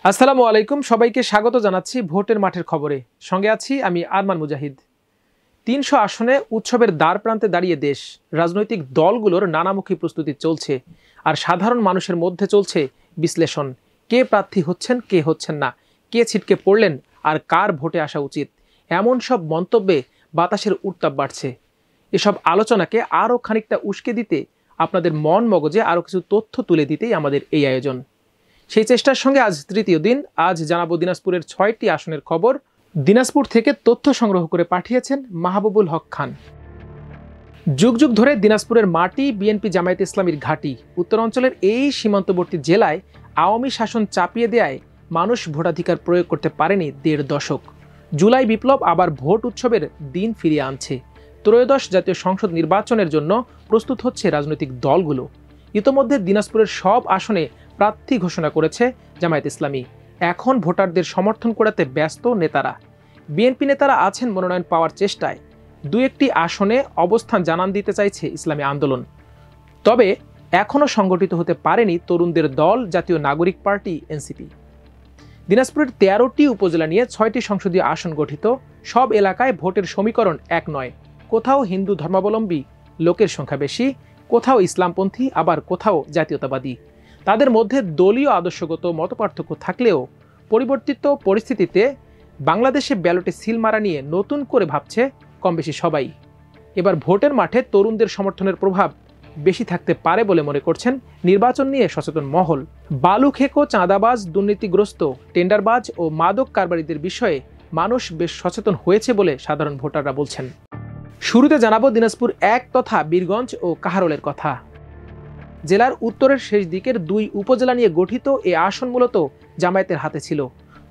আসসালামু আলাইকুম, সবাইকে স্বাগত জানাচ্ছি ভোটের মাঠের খবরে। সঙ্গে আছি আমি আরমান মুজাহিদ। ৩০০ আসনে উৎসবের দ্বার প্রান্তে দাঁড়িয়ে দেশ, রাজনৈতিক দলগুলোর নানামুখী প্রস্তুতি চলছে, আর সাধারণ মানুষের মধ্যে চলছে বিশ্লেষণ। কে প্রার্থী হচ্ছেন, কে হচ্ছেন না, কে ছিটকে পড়লেন, আর কার ভোটে আসা উচিত, এমন সব মন্তব্যে বাতাসের উত্তাপ বাড়ছে। এসব আলোচনাকে আরও খানিকটা উস্কে দিতে, আপনাদের মন মগজে আরও কিছু তথ্য তুলে দিতেই আমাদের এই আয়োজন। সেই চেষ্টার সঙ্গে আজ তৃতীয় দিন। আজ জানাবো দিনাজপুরের 6টি আসনের খবর। দিনাজপুর থেকে তথ্য সংগ্রহ করে পাঠিয়েছেন মাহবুবুল হক খান। যুগ যুগ ধরে দিনাজপুরের মাটি বিএনপি জামায়াতে ইসলামীর ঘাঁটি। উত্তরাঞ্চলের এই সীমান্তবর্তী জেলায় আওয়ামী শাসন চাপিয়ে দেয়ায় মানুষ ভোটাধিকার প্রয়োগ করতে পারেনি 1.5 দশক। জুলাই বিপ্লব আবার ভোট উৎসবের দিন ফিরিয়ে আনছে। ত্রয়োদশ জাতীয় সংসদ নির্বাচনের জন্য প্রস্তুত হচ্ছে রাজনৈতিক দলগুলো। ইতোমধ্যে দিনাজপুরের সব আসনে প্রার্থী ঘোষণা করেছে জামায়াত ইসলামী। এখন ভোটারদের সমর্থন করাতে ব্যস্ত নেতারা। বিএনপি নেতারা আছেন মনোনয়ন পাওয়ার চেষ্টায়। 2-1টি আসনে অবস্থান জানান দিতে চাইছে ইসলামী আন্দোলন। তবে এখনও সংগঠিত হতে পারেনি তরুণদের দল জাতীয় নাগরিক পার্টি এনসিপি। দিনাজপুরের 13টি উপজেলা নিয়ে 6টি সংসদীয় আসন গঠিত। সব এলাকায় ভোটের সমীকরণ এক নয়। কোথাও হিন্দু ধর্মাবলম্বী লোকের সংখ্যা বেশি, কোথাও ইসলামপন্থী, আবার কোথাও জাতীয়তাবাদী। তাদের মধ্যে দলীয় আদর্শগত মতপার্থক্য থাকলেও পরিবর্তিত পরিস্থিতিতে বাংলাদেশে ব্যালটে সিল মারা নিয়ে নতুন করে ভাবছে কম বেশি সবাই। এবার ভোটের মাঠে তরুণদের সমর্থনের প্রভাব বেশি থাকতে পারে বলে মনে করছেন নির্বাচন নিয়ে সচেতন মহল। বালু খেকো, চাঁদাবাজ, দুর্নীতিগ্রস্ত, টেন্ডারবাজ ও মাদক কারবারিদের বিষয়ে মানুষ বেশ সচেতন হয়েছে বলে সাধারণ ভোটাররা বলছেন। শুরুতে জানাবো দিনাজপুর 1 তথা বীরগঞ্জ ও কাহারোলের কথা। জেলার উত্তরের শেষ দিকের 2 উপজেলা নিয়ে গঠিত এ আসন মূলত জামায়াতের হাতে ছিল।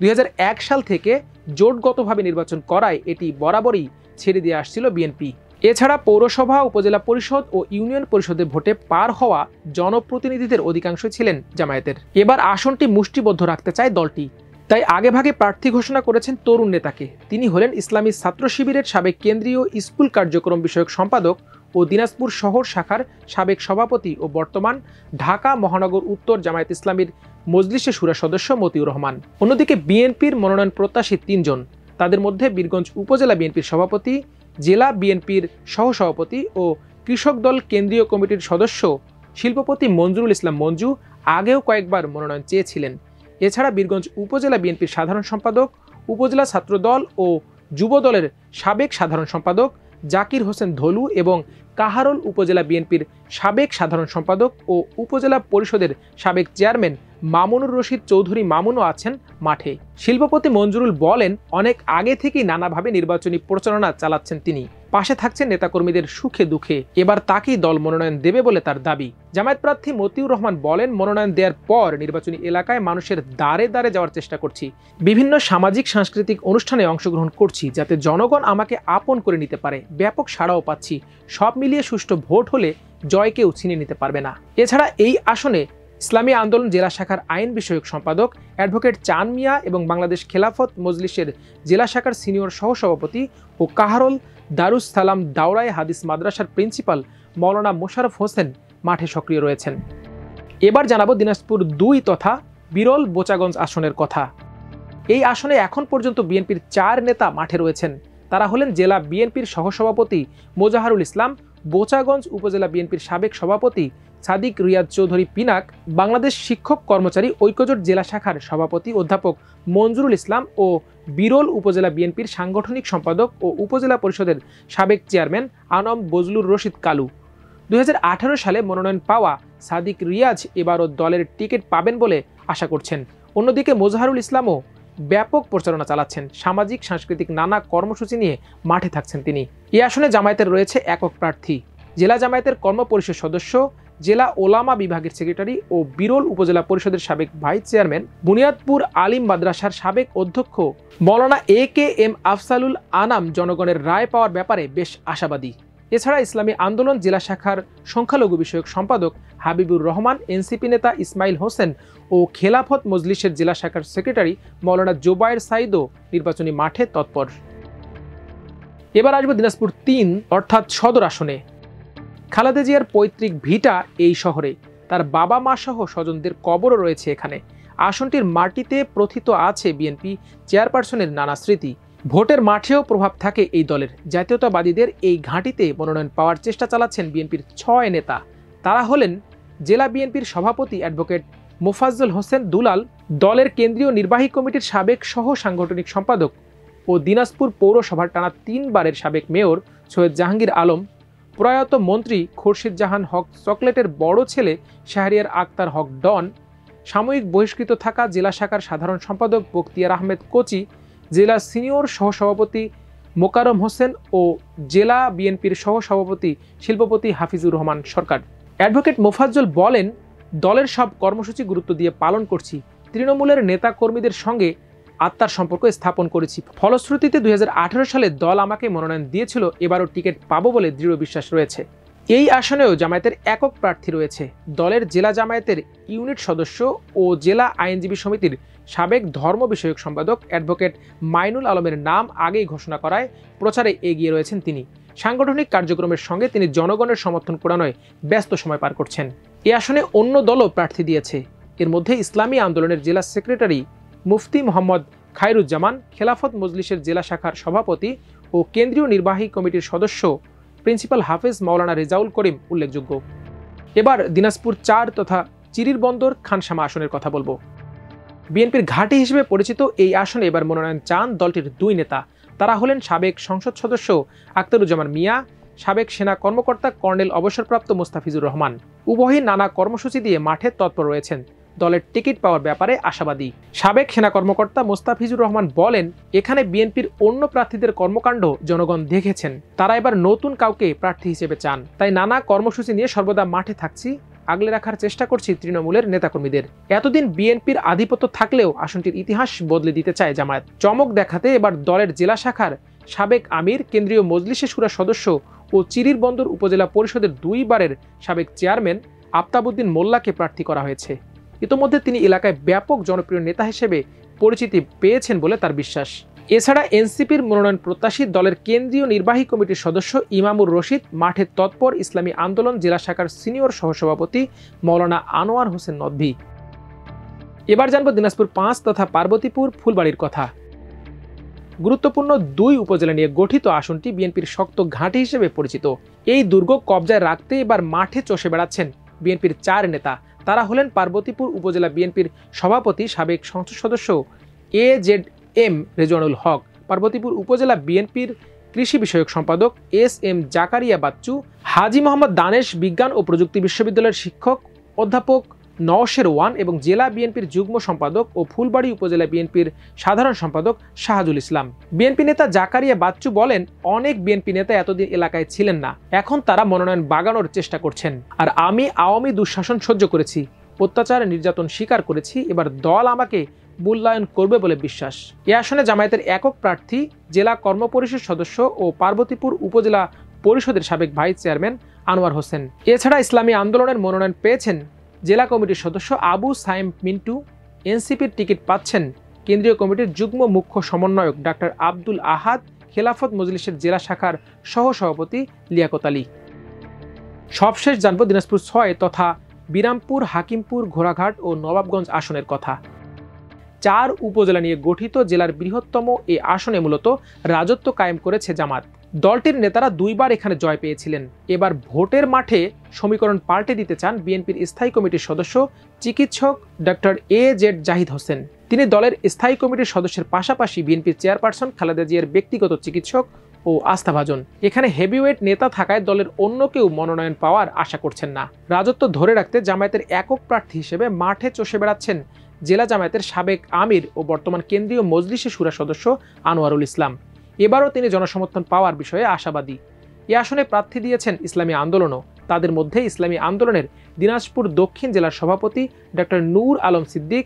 2001 সাল থেকে জোটগতভাবে নির্বাচন করায় এটি বরাবরই ছেড়ে দিয়ে আসছিল বিএনপি। এছাড়া পৌরসভা, উপজেলা পরিষদ ও ইউনিয়ন পরিষদে ভোটে পার হওয়া জনপ্রতিনিধিদের অধিকাংশ ছিলেন জামায়াতের। এবার আসনটি মুষ্টিবদ্ধ রাখতে চায় দলটি, তাই আগেভাগে প্রার্থী ঘোষণা করেছেন তরুণ নেতাকে। তিনি হলেন ইসলামী ছাত্র শিবিরের সাবেক কেন্দ্রীয় স্কুল কার্যক্রম বিষয়ক সম্পাদক ও দিনাজপুর শহর শাখার সাবেক সভাপতি ও বর্তমান ঢাকা মহানগর উত্তর জামায়াত ইসলামীর মজলিসে শুরা সদস্য মতিউর রহমান। অন্যদিকে বিএনপির মনোনয়ন প্রত্যাশী 3 জন। তাদের মধ্যে বীরগঞ্জ উপজেলা বিএনপির সভাপতি, জেলা বিএনপির সহসভাপতি ও কৃষক দল কেন্দ্রীয় কমিটির সদস্য শিল্পপতি মঞ্জুরুল ইসলাম মঞ্জু আগেও কয়েকবার মনোনয়ন চেয়েছিলেন। এছাড়া বীরগঞ্জ উপজেলা বিএনপির সাধারণ সম্পাদক, উপজেলা ছাত্রদল ও যুব দলের সাবেক সাধারণ সম্পাদক জাকির হোসেন ধলু এবং কাহারোল উপজেলা বিএনপির সাবেক সাধারণ সম্পাদক ও উপজেলা পরিষদের সাবেক চেয়ারম্যান মামুনুর রশিদ চৌধুরী মামুনও আছেন মাঠে। শিল্পপতি মঞ্জুরুল বলেন, অনেক আগে থেকেই নানাভাবে নির্বাচনী প্রচারণা চালাচ্ছেন তিনি। পাশে থাকছেন নেতাকর্মীদের সুখে দুঃখে। এবার তাকেই দল মনোনয়ন দেবে বলে তার দাবি। জামায়াত প্রার্থী মতিউর রহমান বলেন, মনোনয়ন দেওয়ার পর নির্বাচনী এলাকায় মানুষের দ্বারে দ্বারে যাওয়ার চেষ্টা করছি। বিভিন্ন সামাজিক সাংস্কৃতিক অনুষ্ঠানে অংশগ্রহণ করছি, যাতে জনগণ আমাকে আপন করে নিতে পারে। ব্যাপক সাড়াও পাচ্ছি। সব মিলিয়ে সুষ্ঠু ভোট হলে জয় কেউ ছিনিয়ে নিতে পারবে না। এছাড়া এই আসনে ইসলামী আন্দোলন জেলা শাখার আইন বিষয়ক সম্পাদক অ্যাডভোকেট চান মিয়া এবং বাংলাদেশ খেলাফত মজলিসের জেলা শাখার সিনিয়র সহসভাপতি ও কাহারোল দারুস সালাম দাওরায়ে হাদিস মাদ্রাসার প্রিন্সিপাল মৌলানা মোশাররফ হোসেন মাঠে সক্রিয় রয়েছেন। এবার জানাবো দিনাজপুর 2 তথা বিরল বোচাগঞ্জ আসনের কথা। এই আসনে এখন পর্যন্ত বিএনপির 4 নেতা মাঠে রয়েছেন। তারা হলেন জেলা বিএনপির সহসভাপতি মোজাহারুল ইসলাম, বোচাগঞ্জ উপজেলা বিএনপির সাবেক সভাপতি সাদিক রিয়াদ চৌধুরী পিনাক, বাংলাদেশ শিক্ষক কর্মচারী ঐক্যজোট জেলা শাখার সভাপতি অধ্যাপক মঞ্জুরুল ইসলাম ও বিরল উপজেলা বিএনপির সাংগঠনিক সম্পাদক ও উপজেলা পরিষদের সাবেক চেয়ারম্যান আনম বজলুর রশিদ কালু। 2018 সালে মনোনয়ন পাওয়া সাদিক রিয়াজ এবারও দলের টিকিট পাবেন বলে আশা করছেন। অন্যদিকে মোজাহারুল ইসলামও ব্যাপক প্রচারণা চালাচ্ছেন। সামাজিক সাংস্কৃতিক নানা কর্মসূচি নিয়ে মাঠে থাকছেন তিনি। এই আসনে জামায়াতের রয়েছে একক প্রার্থী। জেলা জামায়াতের কর্মপরিষদ সদস্য, জেলা ওলামা বিভাগের সেক্রেটারি ও বিরল উপজেলা পরিষদের সাবেক ভাইস চেয়ারম্যান, বুনিয়াদপুর আলিম মাদ্রাসার সাবেক অধ্যক্ষ মৌলানা AKM আফসালুল আনাম জনগণের রায় পাওয়ার ব্যাপারে বেশ আশাবাদী। এছাড়া ইসলামী আন্দোলন জেলা শাখার সংখ্যালঘু বিষয়ক সম্পাদক হাবিবুর রহমান, এনসিপি নেতা ইসমাইল হোসেন ও খেলাফত মজলিসের জেলা শাখার সেক্রেটারি মৌলানা জোবায়ের সাইদও নির্বাচনী মাঠে তৎপর। এবার আসবো দিনাজপুর 3 অর্থাৎ সদর আসনে। খালেদা জিয়ার পৈতৃক ভিটা এই শহরে। তার বাবা মা সহ স্বজনদের কবরও রয়েছে এখানে। আসনটির মাটিতে প্রথিত আছে বিএনপি চেয়ারপারসনের নানা স্মৃতি। ভোটের মাঠেও প্রভাব থাকে এই দলের। জাতীয়তাবাদীদের এই ঘাঁটিতে মনোনয়ন পাওয়ার চেষ্টা চালাচ্ছেন বিএনপির 6 নেতা। তারা হলেন জেলা বিএনপির সভাপতি অ্যাডভোকেট মোফাজ্জল হোসেন দুলাল, দলের কেন্দ্রীয় নির্বাহী কমিটির সাবেক সহ সাংগঠনিক সম্পাদক ও দিনাজপুর পৌরসভার টানা 3 বারের সাবেক মেয়র সৈয়দ জাহাঙ্গীর আলম, প্রয়াত মন্ত্রী খুরশিদ জাহান হক চকলেটের বড় ছেলে শাহরিয়ার আক্তার হক ডন, সাময়িক বহিষ্কৃত থাকা জেলা শাখার সাধারণ সম্পাদক বখতিয়ার আহমেদ কোচি, জেলা সিনিয়র সহসভাপতি মোকারম হোসেন ও জেলা বিএনপির সহসভাপতি শিল্পপতি হাফিজুর রহমান সরকার। অ্যাডভোকেট মোফাজ্জল বলেন, দলের সব কর্মসূচি গুরুত্ব দিয়ে পালন করছি। তৃণমূলের নেতা কর্মীদের সঙ্গে আত্মার সম্পর্ক স্থাপন করেছি। ফলশ্রুতিতে 2018 সালে দল আমাকে মনোনয়ন দিয়েছিল। এবারও টিকিট পাবো বলে দৃঢ় বিশ্বাস রয়েছে। এই আসনেও জামায়াতের একক প্রার্থী রয়েছে। দলের জেলা জামায়াতের ইউনিট সদস্য ও জেলা আইনজীবী সমিতির সাবেক ধর্ম বিষয়ক সম্পাদক অ্যাডভোকেট মাইনুল আলমের নাম আগেই ঘোষণা করায় প্রচারে এগিয়ে রয়েছেন তিনি। সাংগঠনিক কার্যক্রমের সঙ্গে তিনি জনগণের সমর্থন কুড়ানোয় ব্যস্ত সময় পার করছেন। এই আসনে অন্য দলও প্রার্থী দিয়েছে। এর মধ্যে ইসলামী আন্দোলনের জেলা সেক্রেটারি মুফতি মোহাম্মদ খায়রুজ্জামান, খেলাফত মজলিসের জেলা শাখার সভাপতি ও কেন্দ্রীয় নির্বাহী কমিটির সদস্য প্রিন্সিপাল হাফেজ মাওলানা রেজাউল করিম উল্লেখযোগ্য। এবার দিনাজপুর 4 তথা চিরির বন্দর খানসামা আসনের কথা বলবো। বিএনপির ঘাঁটি হিসেবে পরিচিত এই আসনে এবার মনোনয়ন চান দলটির 2 নেতা। তারা হলেন সাবেক সংসদ সদস্য আখতারুজ্জামান মিয়া, সাবেক সেনা কর্মকর্তা কর্নেল অবসরপ্রাপ্ত মোস্তাফিজুর রহমান। উভয়ই নানা কর্মসূচি দিয়ে মাঠে তৎপর রয়েছেন। দলের টিকিট পাওয়ার ব্যাপারে আশাবাদী। সাবেক সেনা কর্মকর্তা মোস্তাফিজুর রহমান বলেন, এখানে বিএনপির অন্য প্রার্থীদের কর্মকাণ্ড জনগণ দেখেছেন। তারা এবার নতুন কাউকে প্রার্থী হিসেবে চান। তাই নানা কর্মসূচি নিয়ে সর্বদা মাঠে থাকছি, আগলে রাখার চেষ্টা করছি তৃণমূলের নেতাকর্মীদের। এতদিন বিএনপির আধিপত্য থাকলেও আসনটির ইতিহাস বদলে দিতে চায় জামায়াত। চমক দেখাতে এবার দলের জেলা শাখার সাবেক আমির, কেন্দ্রীয় মজলিসে শুরা সদস্য ও চিরির বন্দর উপজেলা পরিষদের 2 বারের সাবেক চেয়ারম্যান আফতাবউদ্দিন মোল্লাকে প্রার্থী করা হয়েছে। ইতোমধ্যে তিনি এলাকায় ব্যাপক জনপ্রিয় নেতা হিসেবে পরিচিতি পেয়েছেন বলে তার বিশ্বাস। এছাড়া এনসিপির মনোনয়ন প্রত্যাশী দলের কেন্দ্রীয় নির্বাহী কমিটির সদস্য ইমামুর রশিদ, মাঠে তৎপর ইসলামী আন্দোলন জেলা শাখার সিনিয়র সহসভাপতি মাওলানা আনোয়ার হোসেন নদভী। এবার জানব দিনাজপুর 5 তথা পার্বতীপুর ফুলবাড়ির কথা। গুরুত্বপূর্ণ 2 উপজেলা নিয়ে গঠিত আসনটি বিএনপির শক্ত ঘাঁটি হিসেবে পরিচিত। এই দুর্গ কবজায় রাখতে এবার মাঠে চষে বেড়াচ্ছেন বিএনপির 4 নেতা। তারা হলেন পার্বতীপুর উপজেলা বিএনপির সভাপতি সাবেক সংসদ সদস্য AZM রেজওয়ানুল হক, পার্বতীপুর উপজেলা বিএনপির কৃষি বিষয়ক সম্পাদক SM জাকারিয়া বাচ্চু, হাজী মোহাম্মদ দানেশ বিজ্ঞান ও প্রযুক্তি বিশ্ববিদ্যালয়ের শিক্ষক অধ্যাপক নওশের ওয়ান এবং জেলা বিএনপির যুগ্ম সম্পাদক ও ফুলবাড়ি উপজেলা বিএনপির সাধারণ সম্পাদক শাহাজুল ইসলাম। বিএনপি নেতা জাকারিয়া বাচ্চু বলেন, অনেক বিএনপি নেতা এতদিন এলাকায় ছিলেন না, এখন তারা মনোনয়ন বাগানোর চেষ্টা করছেন। আর আমি আওয়ামী দুঃশাসন সহ্য করেছি, অত্যাচার নির্যাতন স্বীকার করেছি। এবার দল আমাকে মূল্যায়ন করবে বলে বিশ্বাস। এ আসনে জামায়াতের একক প্রার্থী জেলা কর্মপরিষদ সদস্য ও পার্বতীপুর উপজেলা পরিষদের সাবেক ভাইস চেয়ারম্যান আনোয়ার হোসেন। এছাড়া ইসলামী আন্দোলনের মনোনয়ন পেয়েছেন জেলা কমিটির সদস্য আবু সাইম মিন্টু। এনসিপির টিকিট পাচ্ছেন কেন্দ্রীয় কমিটির যুগ্ম মুখ্য সমন্বয়ক ডাক্তার আব্দুল আহাদ, খেলাফত মজলিসের জেলা শাখার সহসভাপতি লিয়াকত আলী। সবশেষ জানব দিনাজপুর 6 তথা বিরামপুর, হাকিমপুর, ঘোড়াঘাট ও নবাবগঞ্জ আসনের কথা। 4 উপজেলা নিয়ে গঠিত জেলার বৃহত্তম এই আসনে মূলত রাজত্ব কায়েম করেছে জামাত। দলটির নেতারা 2 বার এখানে জয় পেয়েছিলেন। এবার ভোটের মাঠে সমীকরণ পাল্টে দিতে চান বিএনপির স্থায়ী কমিটির সদস্য চিকিৎসক ডক্টর AZ জাহিদ হোসেন। তিনি দলের স্থায়ী কমিটির সদস্যের পাশাপাশি বিএনপির চেয়ারপারসন খালেদা জিয়ার ব্যক্তিগত চিকিৎসক ও আস্থাভাজন। এখানে হেভিওয়েট নেতা থাকায় দলের অন্য কেউ মনোনয়ন পাওয়ার আশা করছেন না। রাজত্ব ধরে রাখতে জামায়াতের একক প্রার্থী হিসেবে মাঠে চষে বেড়াচ্ছেন জেলা জামায়াতের সাবেক আমির ও বর্তমান কেন্দ্রীয় মজলিসে শুরা সদস্য আনোয়ারুল ইসলাম। এবারও তিনি জনসমর্থন পাওয়ার বিষয়ে আশাবাদী। এ আসনে প্রার্থী দিয়েছেন ইসলামী আন্দোলনও। তাদের মধ্যে ইসলামী আন্দোলনের দিনাজপুর দক্ষিণ জেলার সভাপতি ডক্টর নূর আলম সিদ্দিক,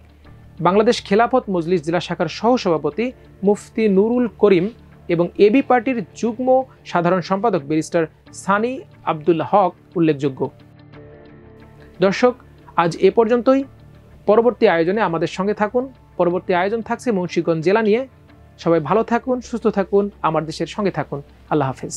বাংলাদেশ খেলাফত মজলিস জেলা শাখার সহসভাপতি মুফতি নুরুল করিম এবং এবি পার্টির যুগ্ম সাধারণ সম্পাদক ব্যারিস্টার সানি আব্দুল্লাহ হক উল্লেখযোগ্য। দর্শক, আজ এ পর্যন্তই। পরবর্তী আয়োজনে আমাদের সঙ্গে থাকুন। পরবর্তী আয়োজন থাকছে মুন্সিগঞ্জ জেলা নিয়ে। সবাই ভালো থাকুন, সুস্থ থাকুন, আমার দেশের সঙ্গে থাকুন। আল্লাহ হাফেজ।